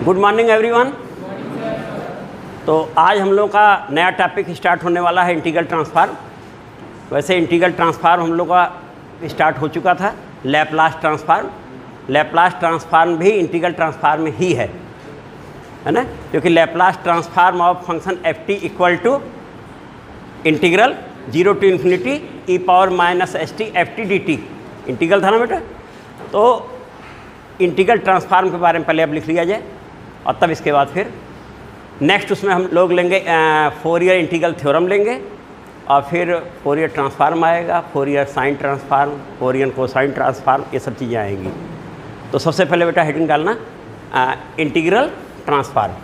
Good morning everyone. तो आज हम लोग का नया टॉपिक स्टार्ट होने वाला है इंटीग्रल ट्रांसफार्म। वैसे इंटीग्रल ट्रांसफार्म हम लोग का स्टार्ट हो चुका था, लैपलास ट्रांसफार्म। लैपलास ट्रांसफार्म भी इंटीग्रल ट्रांसफार्म ही है ना, क्योंकि Laplace transform of function f t equal to integral 0 to infinity e power minus s t f t d t integral था ना बेटा। तो इंटीग्रल ट्रांसफार्म के बारे में पहले अब लिख लिया जाए और तब इसके बाद फिर नेक्स्ट उसमें हम लोग लेंगे फोरियर इंटीग्रल थ्योरम लेंगे और फिर फोरियर ट्रांसफार्म आएगा, Fourier sine transform, Fourier cosine transform, ये सब चीज़ें आएंगी। तो सबसे पहले बेटा हेडिंग डालना इंटीग्रल ट्रांसफार्म।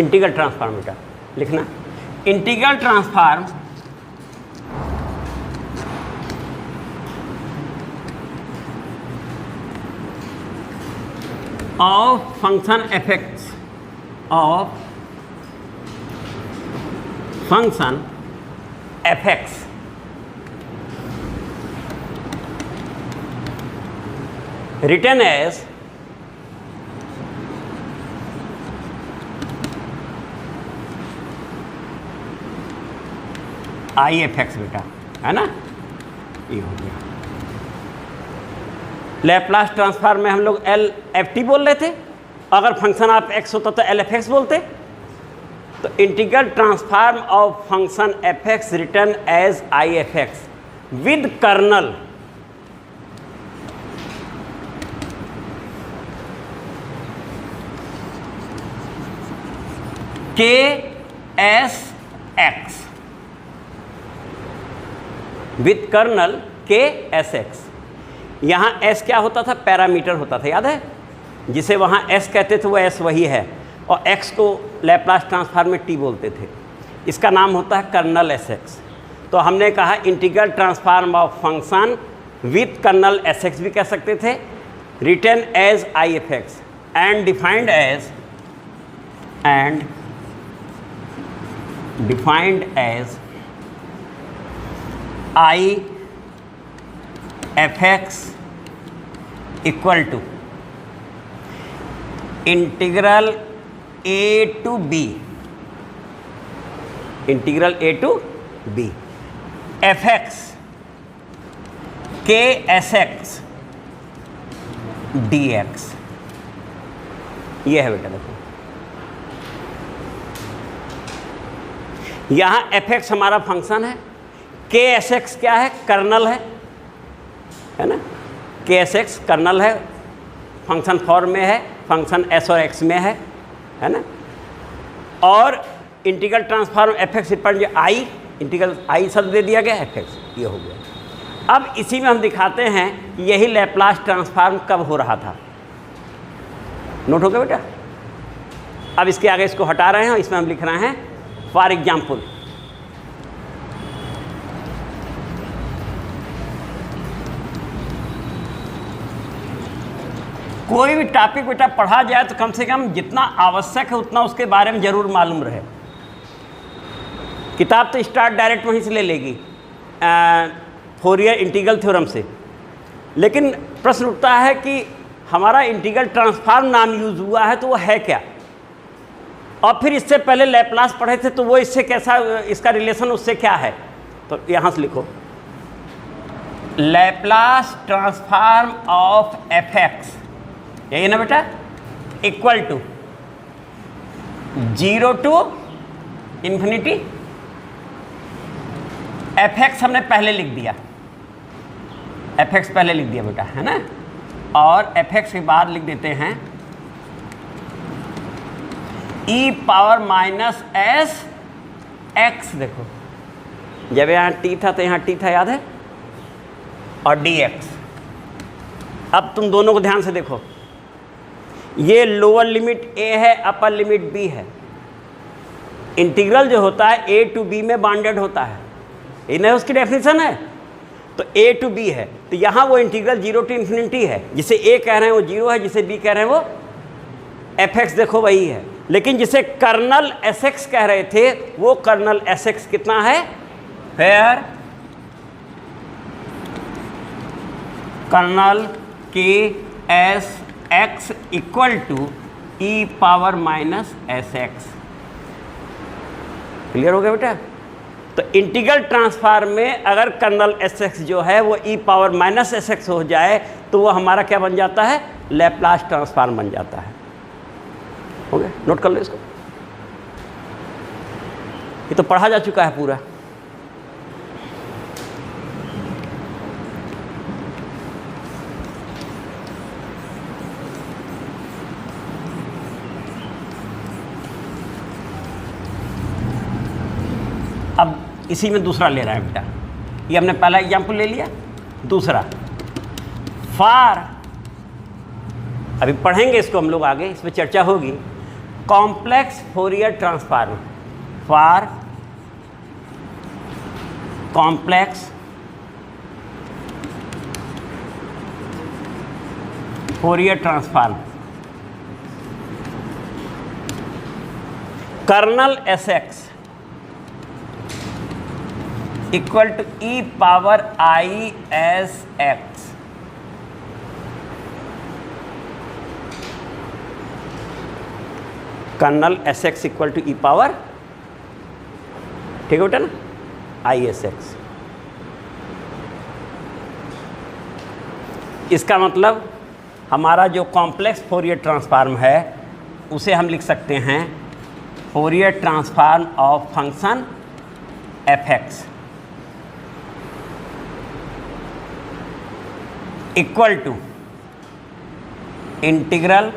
इंटीग्रल ट्रांसफार्म बेटा लिखना, integral transform of function f x of function f x written as I f x बेटा, है ना, ये हो गया। लैपलास ट्रांसफार्म में हम लोग एल एफ टी बोल रहे थे, अगर फंक्शन ऑफ एक्स होता तो एल एफ एक्स बोलते। तो integral transform of function f x written as I f x with kernel K s x, with kernel K s x. यहाँ एस क्या होता था, पैरामीटर होता था, याद है, जिसे वहाँ एस कहते थे वो एस वही है, और एक्स को लैपलास ट्रांसफार्म में टी बोलते थे। इसका नाम होता है कर्नल एस एक्स। तो हमने कहा integral transform of function with kernel s x भी कह सकते थे, written as I f x and defined as I f x equal to integral a to b, integral a to b f x K s x D x. ये है बेटा, देखो यहाँ F x हमारा फंक्शन है, के s x क्या है, कर्नल है ना, के एस एक्स कर्नल है, फंक्शन फॉर्म में है, फंक्शन एस और एक्स में है ना। और इंटीग्रल ट्रांसफार्म एफ एक्स पर आई, इंटीग्रल आई शब्द दे दिया गया, एफ एक्स ये हो गया। अब इसी में हम दिखाते हैं कि यही लैपलास ट्रांसफार्म कब हो रहा था। नोट हो गया बेटा। अब इसके आगे इसको हटा रहे हैं और इसमें हम लिख रहे हैं फॉर एग्जाम्पल। कोई भी टॉपिक बेटा पढ़ा जाए तो कम से कम जितना आवश्यक है उतना उसके बारे में ज़रूर मालूम रहे। किताब तो स्टार्ट डायरेक्ट वहीं से ले लेगी फोरियर इंटीग्रल थ्योरम से, लेकिन प्रश्न उठता है कि हमारा इंटीग्रल ट्रांसफार्म नाम यूज़ हुआ है तो वो है क्या, और फिर इससे पहले लैपलास पढ़े थे तो वो इससे कैसा, इसका रिलेशन उससे क्या है। तो यहाँ से लिखो Laplace transform of f x, यही ना बेटा, equal to 0 to infinity F x हमने पहले लिख दिया, एफ एक्स पहले लिख दिया बेटा, है ना, और एफ एक्स के बाद लिख देते हैं ई पावर माइनस एस एक्स। देखो जब यहाँ टी था तो यहाँ टी था, याद है, और डी एक्स। अब तुम दोनों को ध्यान से देखो, ये लोअर लिमिट a है, अपर लिमिट b है। इंटीग्रल जो होता है a टू b में बाउंडेड होता है, ये नहीं उसकी डेफिनेशन है। तो a टू b है, तो यहाँ वो इंटीग्रल 0 टू इन्फिनिटी है। जिसे a कह रहे हैं वो 0 है, जिसे b कह रहे हैं वो fx, देखो वही है। लेकिन जिसे कर्नल sx कह रहे थे वो कर्नल sx कितना है, where kernel K s x equal to e power minus S x. Clear हो गया बेटा? तो इंटीग्रल ट्रांसफार्म में अगर कर्नल एस एक्स जो है वो ई पावर माइनस एस एक्स हो जाए तो वो हमारा क्या बन जाता है, लैप्लास ट्रांसफार्म बन जाता है। हो गया, नोट कर लो इसको, ये तो पढ़ा जा चुका है पूरा। अब इसी में दूसरा ले रहा है बेटा, ये हमने पहला एग्जाम्पल ले लिया। दूसरा फार, अभी पढ़ेंगे इसको हम लोग आगे, इस पर चर्चा होगी। Complex Fourier transform, for complex Fourier transform, kernel s x equal to e power I S x. Kernel s x equal to e power, ठीक है बेटा ना, आई एस एक्स। इसका मतलब हमारा जो कॉम्प्लेक्स फोरियर ट्रांसफार्म है उसे हम लिख सकते हैं Fourier transform of function f x equal to integral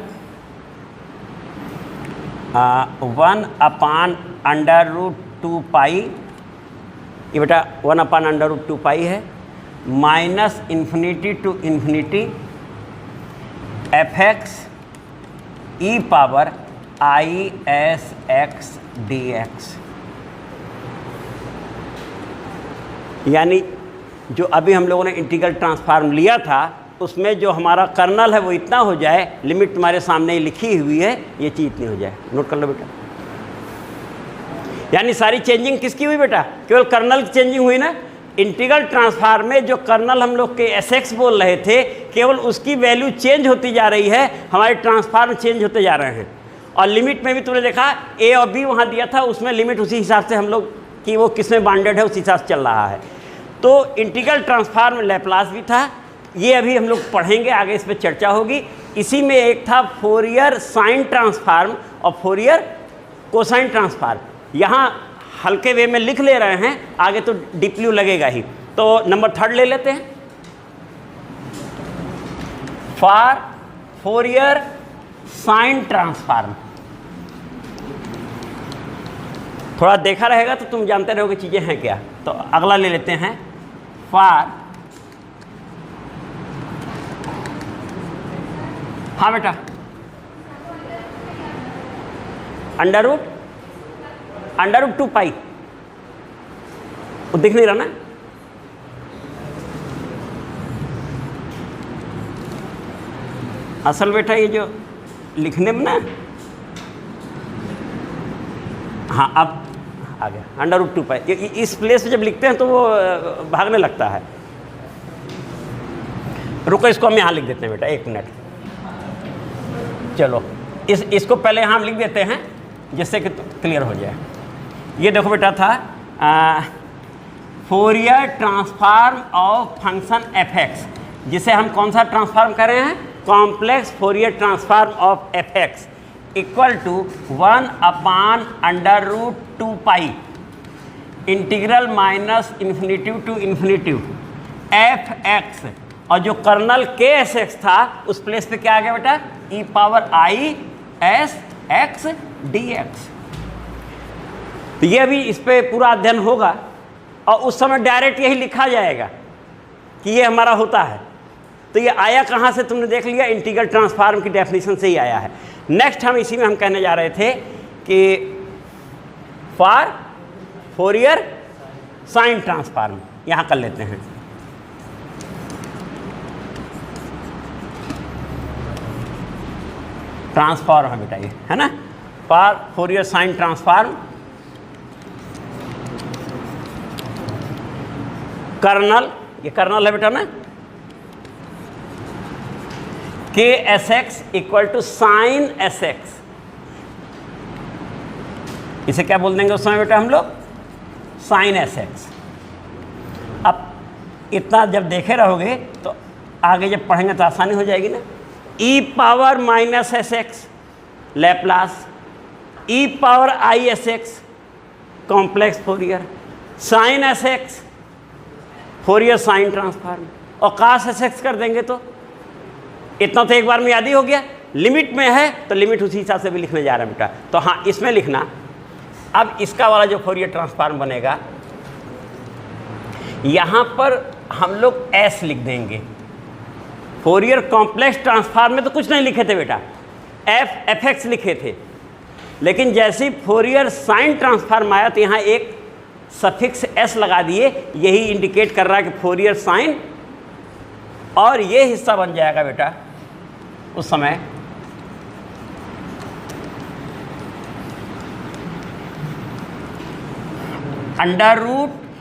1/√2 pi, ये बेटा 1/√2 पाई है, minus infinity to infinity F x e power I S x D x. यानी जो अभी हम लोगों ने इंटीग्रल ट्रांसफार्म लिया था उसमें जो हमारा कर्नल है वो इतना हो जाए, लिमिट तुम्हारे सामने ही लिखी हुई है, ये चीज़ इतनी हो जाए। नोट कर लो बेटा, यानी सारी चेंजिंग किसकी हुई बेटा, केवल कर्नल की चेंजिंग हुई ना। इंटीग्रल ट्रांसफार्म में जो कर्नल हम लोग के एस एक्स बोल रहे थे, केवल उसकी वैल्यू चेंज होती जा रही है, हमारे ट्रांसफार्म चेंज होते जा रहे हैं। और लिमिट में भी तुमने देखा ए और बी वहाँ दिया था, उसमें लिमिट उसी हिसाब से हम लोग कि वो किस में बाउंडेड है उस हिसाब से चल रहा है। तो इंटीग्रल ट्रांसफार्म लैप्लास भी था, ये अभी हम लोग पढ़ेंगे आगे, इस पर चर्चा होगी। इसी में एक था फोरियर साइन ट्रांसफार्म और फोरियर कोसाइन ट्रांसफार्म। यहाँ हल्के वे में लिख ले रहे हैं, आगे तो डीपली लगेगा ही। तो नंबर 3 ले लेते हैं, फॉर फोरियर साइन ट्रांसफार्म। थोड़ा देखा रहेगा तो तुम जानते रहोगे चीज़ें हैं क्या। तो अगला ले लेते हैं, फॉर, हाँ बेटा, √2 पाई, वो दिख नहीं रहा ना। असल बेटा ये जो लिखने में ना, हाँ अब आ गया √2 पाई। इस प्लेस पे जब लिखते हैं तो वो भागने लगता है। रुको, इसको हम यहाँ लिख देते हैं बेटा, 1 मिनट। चलो इसको पहले यहाँ हम लिख देते हैं जिससे कि क्लियर हो जाए। ये देखो बेटा था Fourier transform of function f x, जिसे हम कौन सा ट्रांसफार्म कर रहे हैं, complex Fourier transform of f x equal to 1/√2 pi integral minus infinity to infinity F x, और जो कर्नल के एस एक्स था उस प्लेस पे क्या आ गया बेटा, E power I S x D X. तो ये अभी इस पे पूरा अध्ययन होगा और उस समय डायरेक्ट यही लिखा जाएगा कि ये हमारा होता है। तो ये आया कहाँ से, तुमने देख लिया, इंटीग्रल ट्रांसफॉर्म की डेफिनेशन से ही आया है। नेक्स्ट हम इसी में हम कहने जा रहे थे कि फॉर फोरियर साइन ट्रांसफॉर्म, यहाँ कर लेते हैं। ट्रांसफॉर्म है बेटा ये, है ना, for Fourier sine transform kernel, ये कर्नल है बेटा ना, K s x equal to sine S x, इसे क्या बोल देंगे उस समय बेटा हम लोग, साइन एस एक्स। अब इतना जब देखे रहोगे तो आगे जब पढ़ेंगे तो आसानी हो जाएगी ना। E power minus S X Laplace, E power I S X complex Fourier, sine S X Fourier sine transform, और कास एस एक्स कर देंगे तो इतना तो एक बार में याद ही हो गया। लिमिट में है तो लिमिट उसी हिसाब से भी लिखने जा रहा है बेटा। तो हाँ, इसमें लिखना। अब इसका वाला जो फोरियर ट्रांसफॉर्म बनेगा, यहाँ पर हम लोग एस लिख देंगे। फोरियर कॉम्प्लेक्स ट्रांसफॉर्म में तो कुछ नहीं लिखे थे बेटा, एफ एक्स लिखे थे, लेकिन जैसे ही फोरियर साइन ट्रांसफॉर्म आया तो यहाँ एक सफिक्स एस लगा दिए, यही इंडिकेट कर रहा है कि फोरियर साइन, और ये हिस्सा बन जाएगा बेटा उस समय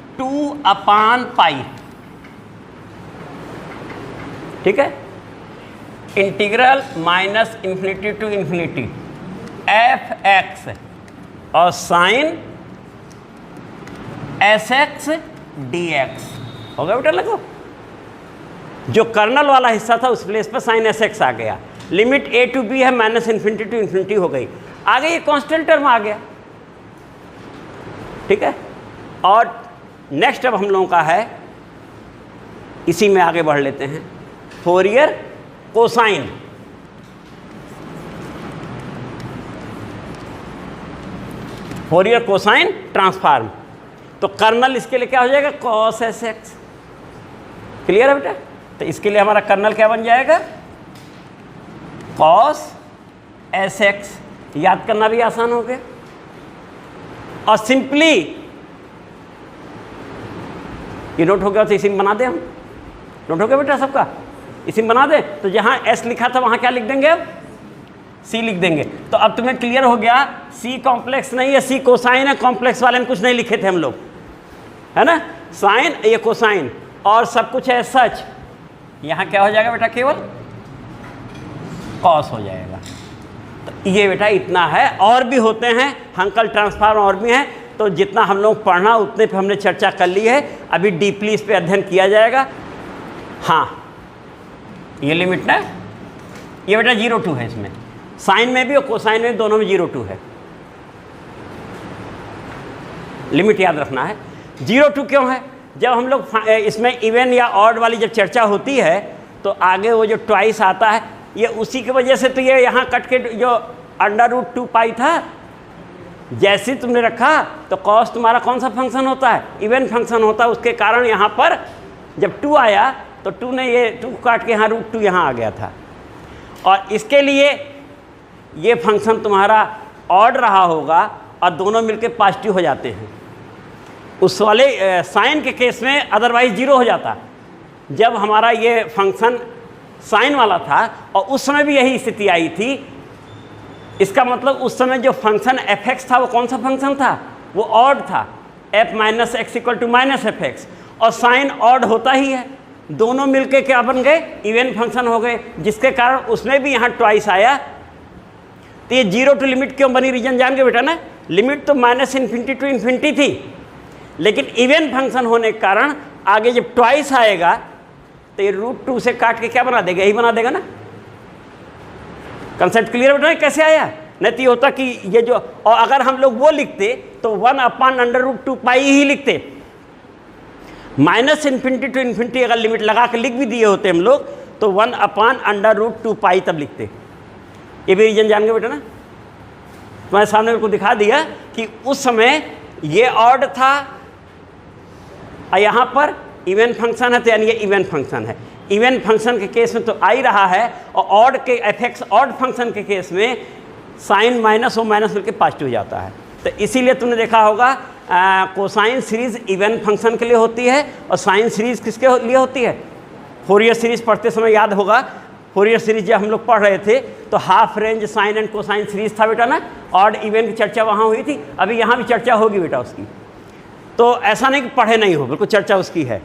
√2/पाई, ठीक है, integral minus infinity to infinity F x और sine S x D X हो गया बेटा। लगो जो कर्नल वाला हिस्सा था उस प्लेस पर साइन एस एक्स आ गया। लिमिट ए टू बी है, माइनस इन्फिनिटी टू इन्फिनिटी हो गई, आगे ये कांस्टेंट टर्म आ गया, ठीक है। और नेक्स्ट अब हम लोगों का है, इसी में आगे बढ़ लेते हैं, Fourier cosine, Fourier cosine transform. तो कर्नल इसके लिए क्या हो जाएगा, कॉस एस एक्स। क्लियर है बेटा। तो इसके लिए हमारा कर्नल क्या बन जाएगा, कॉस एस एक्स। याद करना भी आसान हो गया। और सिंपली ये नोट हो गया तो इसी में बना दे, हम नोट हो गया बेटा सबका, इसी में बना दे। तो जहाँ एस लिखा था वहाँ क्या लिख देंगे, अब सी लिख देंगे। तो अब तुम्हें क्लियर हो गया, सी कॉम्प्लेक्स नहीं है, सी कोसाइन है। कॉम्प्लेक्स वाले में कुछ नहीं लिखे थे हम लोग, है ना, साइन ये कोसाइन और सब कुछ है सच। यहाँ क्या हो जाएगा बेटा, केवल कॉस हो जाएगा। तो ये बेटा इतना है, और भी होते हैं हंकल ट्रांसफॉर्म और भी हैं। तो जितना हम लोग पढ़ना उतने पे हमने चर्चा कर ली है, अभी डीपली इस पे अध्ययन किया जाएगा। हाँ, ये लिमिट ना, ये बेटा 0-2 है, इसमें साइन में भी और कोसाइन में दोनों में 0-2 है। लिमिट याद रखना है। 0-2 क्यों है, जब हम लोग इसमें इवन या ऑड वाली जब चर्चा होती है तो आगे वो जो ट्वाइस आता है, ये उसी की वजह से तो ये यहाँ कट के जो √2 था, जैसे तुमने रखा तो कॉस तुम्हारा कौन सा फंक्शन होता है, इवन फंक्शन होता है। उसके कारण यहाँ पर जब 2 आया तो 2 ने ये 2 काट के यहाँ √2 यहाँ आ गया था। और इसके लिए ये फंक्शन तुम्हारा ऑड रहा होगा और दोनों मिलके पॉजिटिव हो जाते हैं। उस वाले साइन के केस में अदरवाइज 0 हो जाता, जब हमारा ये फंक्शन साइन वाला था और उस समय भी यही स्थिति आई थी। इसका मतलब उस समय जो फंक्शन एफ एक्स था वो कौन सा फंक्शन था, वो ऑड था, f minus x equal to minus f x, और साइन ऑड होता ही है। दोनों मिलके क्या बन गए, इवन फंक्शन हो गए, जिसके कारण उसमें भी यहाँ ट्वाइस आया। तो ये 0 टू लिमिट क्यों बनी, रीजन जान के बेटा ना। लिमिट तो माइनस इन्फिनिटी टू इन्फिनिटी थी, लेकिन इवन फंक्शन होने के कारण आगे जब ट्वाइस आएगा तो ये √2 से काट के क्या बना देगा, यही बना देगा ना। कंसेप्ट क्लियर बेटा कैसे आया। नहीं तो ये होता कि ये जो, और अगर हम लोग वो लिखते तो 1/√2 ही लिखते। माइनस इन्फिनिटी टू इन्फिनिटी अगर लिमिट लगा के लिख भी दिए होते हम लोग तो 1/√2 तब लिखते। ये भी रीजन जान गए बेटा ना। तुम्हारे सामने मेरे को दिखा दिया कि उस समय ये ऑड था और यहाँ पर इवन फंक्शन है, तो यानी ये इवन फंक्शन है। इवन फंक्शन के केस में तो आ ही रहा है, और ऑड के एफएक्स ऑड फंक्शन के केस में साइन माइनस और माइनस मिलकर पॉजिटिव हो जाता है। तो इसीलिए तुमने देखा होगा कोसाइन सीरीज इवन फंक्शन के लिए होती है और साइन सीरीज किसके लिए होती है? फोरियर सीरीज पढ़ते समय याद होगा, फोरियर सीरीज जब हम लोग पढ़ रहे थे तो half range sine and cosine series था बेटा ना, ऑड इवन की चर्चा वहाँ हुई थी, अभी यहाँ भी चर्चा होगी बेटा उसकी। तो ऐसा नहीं कि पढ़े नहीं हो, बिल्कुल चर्चा उसकी है।